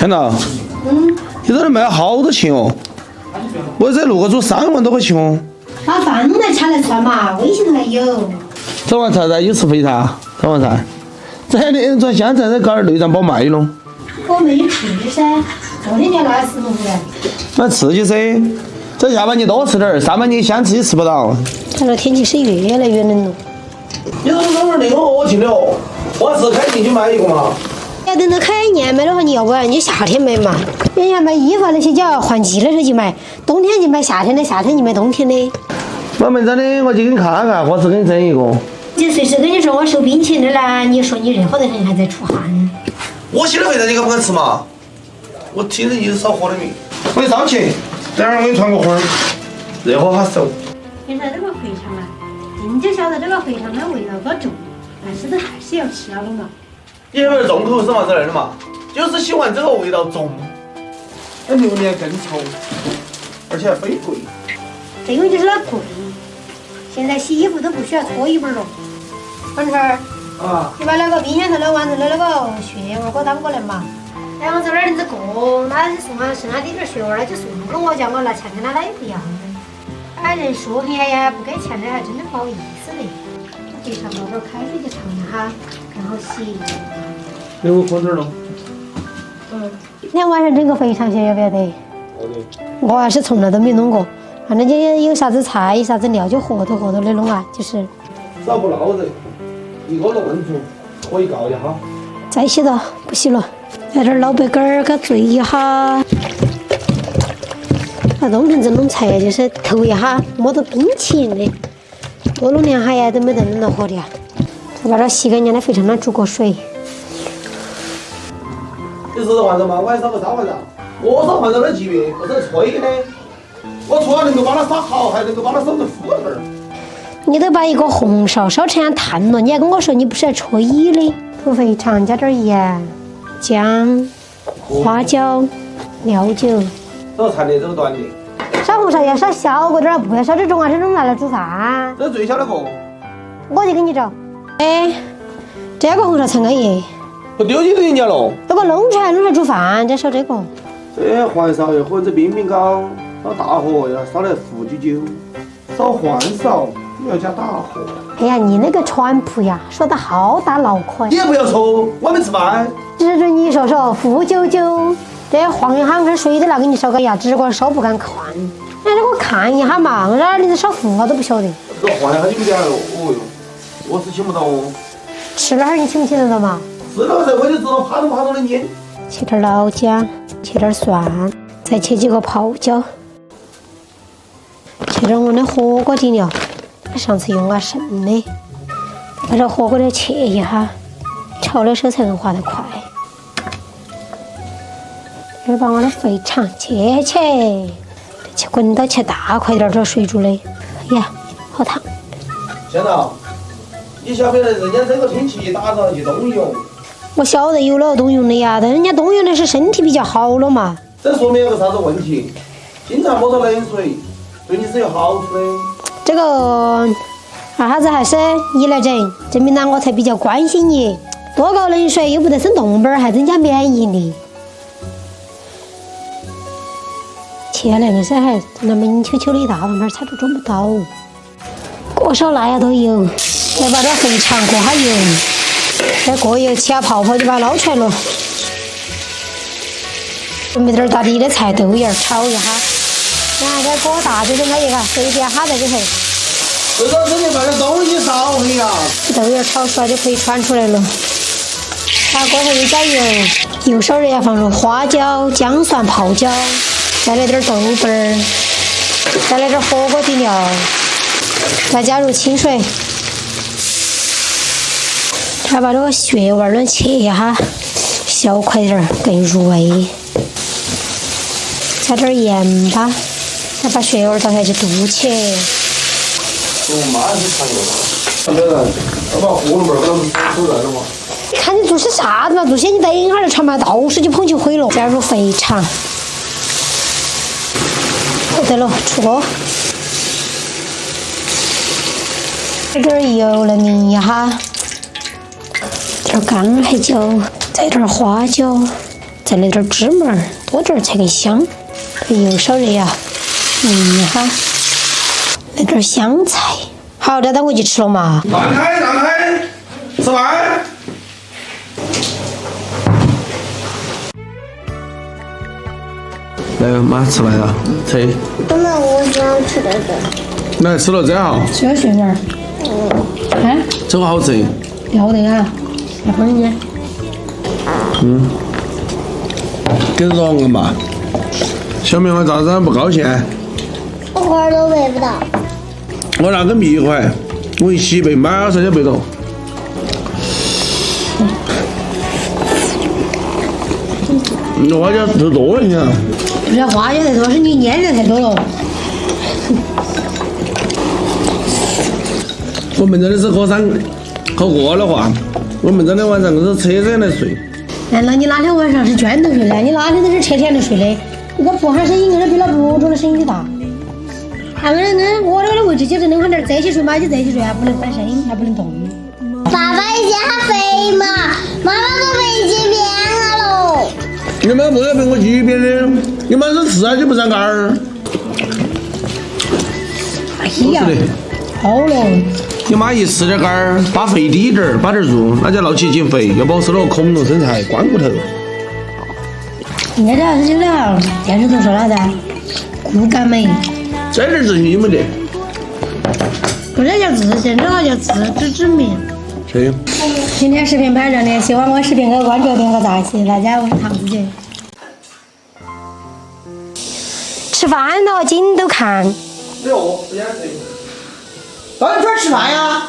看到？你这里卖了好多钱哦！我这录个组3万多块钱哦。把饭来掐来算嘛，微信头还有。早晚菜噻，有吃肥菜，早晚菜。这还连转香菜再搞点内脏包卖了。我没吃噻，昨天就拿食物回来。蛮刺激噻！这下半年多吃点儿，上半年想吃也吃不到。看来天气是越来越冷了。你说等会儿那个恶心的哦，我是开进去买一个嘛。要等到开年买的话，你要不然你夏天买嘛。人家买衣服那些就要换季的时候去买，冬天就买夏天的，夏天就买冬天的。我们真的，我去给你看看，或是给你整一个。就随时跟你说我收冰淇淋的啦，你说你热乎的很还在出汗。我洗的肥菜你敢不敢吃嘛？我听着你少喝点米。我上去，等会儿我给你穿个花儿，热乎哈熟。现在这个肥肠啊，人就晓得这个肥肠的味道多重，但是还是要吃那个嘛。你有点重口是嘛之类的嘛，就是喜欢这个味道重，那榴莲更臭，而且还飞贵。这个就是它贵，现在洗衣服都不需要搓衣板了。王春儿，你把那个冰箱头的豌豆的那个血丸给我当过来嘛。然后这儿儿子过，那剩下点血丸，那就送给我，叫我拿钱跟他那也不一样的。哎，人说黑呀不给钱的，还真的不好意思嘞。这上倒点开水就烫一下，更好洗。给我喝点喽。今天晚上整个肥肠蟹要不要得？我还是从来都没弄过，反正就有啥子菜、啥子料就和头的弄啊，就是。少不捞人，一个乱做，可以告一下哈。再洗了，不洗了。来点老白干儿，给它醉一下。那冬天这种菜就是头一下，没得冰淇淋的，多弄2下呀都没得弄到喝的呀。再把这洗干净的肥肠呢煮过水。你是换着嘛？我还烧个烧饭的，我烧饭到那级别不是吹的，我除了能够把它烧好，还能够把它烧成糊点儿。你都把一个红烧烧成炭了，你还跟我说你不是来吹的？土肥肠加点盐、姜、花椒、料酒。这个长的，这个短的。烧红烧要烧小个点儿，不要烧这种啊，这种拿来煮饭。这最小那个。我就给你找。哎，这个红烧才安逸。不丢起给人家了。这个弄出来煮饭，再烧这个。这环烧要或者冰冰糕，烧大火要烧来糊久久，烧环烧要加大火。哎呀，你那个川普呀，说的好大脑壳。你也不要说，我没吃饭。指着你说糊久久，这晃一下跟水都拿给你烧个牙，只管烧不敢看。哎，这我看一下嘛，我哪里子烧糊我都不晓得。这换一下就点了，哦哟，我是请不到哦。吃了哈你请不请得到嘛？吃了噻，我就知道趴着的捏。切点老姜，切点蒜，再切几个泡椒，切点我的火锅底料，上次用了剩的，把这火锅料切一下，炒的时候才能滑得快。这把我的肥肠切切，切滚到切大块点这水煮的。哎呀，好烫！先生，你晓不晓得人家这个天气打上去冬泳？我晓得有了冬泳的呀，但人家冬泳的是身体比较好了嘛。这说明有个啥子问题？经常摸到冷水，对你是有好处的。这个啥子还是你来整，证明了我才比较关心你。多搞冷水又不得生冻板，还增加免疫力。切来的噻，还那么硬球球的一大盘盘，菜都装不到。过烧辣呀都有，再把这肥肠过下油，再过油起下泡泡就把它捞出来了。准备点大粒的菜，豆芽炒一下，然后再过大这种可以哈，随便哈在里头。这个真的把这东西烧黑呀！豆芽炒出来就可以传出来了。把锅头又加油，油烧热要放入花椒、姜蒜、泡椒，再来点豆瓣儿，再来点火锅底料，再加入清水，再把这个血丸儿切一下，小块点儿更入味。加点盐巴，再把血丸倒下去肚切。妈是馋了吧？晓得，要把葫芦味给它们煮烂了嘛。看你做些啥子嘛？做些你等一下儿传嘛，到时就捧起毁了。加入肥肠，对了，出锅。这点油来淋一下，点干黑椒，再点花椒，再来点芝麻，多点才更香。油烧热呀，一下，来点香菜。好，这等我去吃了嘛。让开，吃饭。来，妈吃饭了，吃。妈妈，我想吃这个。来，吃了这好。吃个水儿。啊？这个好吃。要得啊，来放进去。跟着我嘛。小明我咋子不高兴？我花儿都喂不到。我拿个蜜块，我一洗背，马上就背到。你花椒吃多了呀？不是花椒太多，是你腌的太多了。我们真的是喝过的话，我们真的晚上都是车上来睡。难道你哪天晚上是卷头睡的？你哪天都是车前头睡的？你个破喊声音，硬是比那博主的声音大。俺们人我这个位置就是能放点这些睡嘛，就这些睡，还不能翻身，还不能动。爸爸以前还肥嘛，妈妈都被挤扁了喽。你们不要被我挤扁的，你们是吃啊就不长杆儿。哎呀，好了。你妈一吃点杆儿，把肥低点儿，把点肉，那叫闹起减肥，要保持了恐龙身材，光骨头。应该这样是真的，电视头说了噻，骨感美。这点自信没得。不是叫自信，这个叫自知之明。对。今天视频拍这里，喜欢我视频的关注点和赞，谢谢大家，我是唐子姐。吃饭了，紧都看。哟，不想吃。到底不吃饭呀？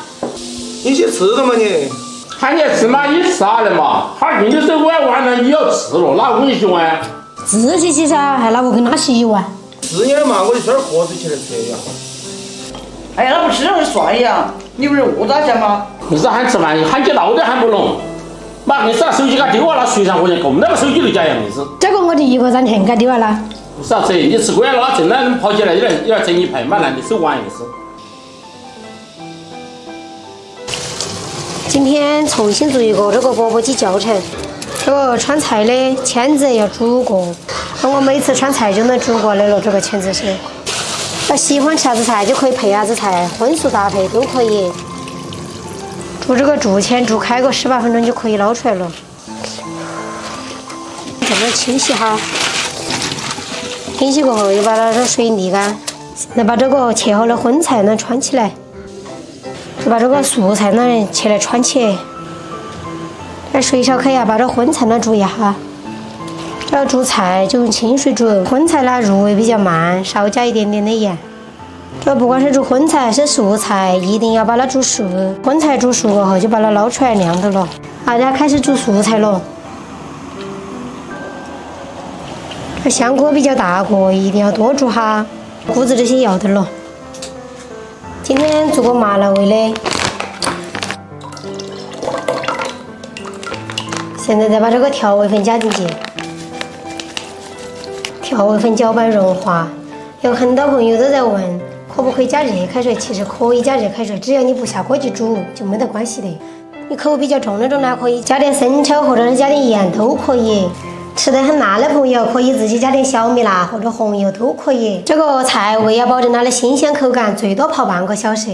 你去吃的嘛你？喊你吃嘛，你吃啥的嘛？他进去手碗完了，你要吃了，哪个给你洗碗？自己洗噻，还哪个给他洗碗？是你嘛，我就吃点盒子起来吃呀。哎呀，那不吃了会涮呀？你不是饿大家吗？不是喊吃饭，喊你闹都喊不拢。妈，硬是把手机给他丢了，那水上火箭供那个手机就假样子。这个我第一个暂停，给丢了。不是啊，这你吃惯了，正来跑起来，你来整一排，妈，那你手玩硬是。今天重新做一个这个钵钵鸡教程，这个川菜的芡子要煮过，我每次川菜就能煮过来了。这个芡子是，要喜欢吃啥子菜就可以配啥子菜，荤素搭配都可以。煮这个竹签煮开个18分钟就可以捞出来了。这么清洗哈，清洗过后又把那个水沥干，现在把这个切好的荤菜呢穿起来。就把这个素菜呢切来穿起，在水烧开呀，把这荤菜呢煮一下。要煮菜就用清水煮，荤菜呢入味比较慢，少加一点点的盐。这不管是煮荤菜还是素菜，一定要把它煮熟。荤菜煮熟过后就把它捞出来晾着了。大家开始煮素菜了。这香锅比较大个，一定要多煮哈，骨子这些要得了。今天做个麻辣味的，现在再把这个调味粉加进去，调味粉搅拌融化。有很多朋友都在问，可不可以加热开水？其实可以加热开水，只要你不下锅去煮，就没得关系的。你口味比较重那种呢，可以加点生抽或者是加点盐都可以。吃得很辣的朋友可以自己加点小米辣或者红油都可以。这个菜为要保证它的新鲜口感，最多泡半个小时。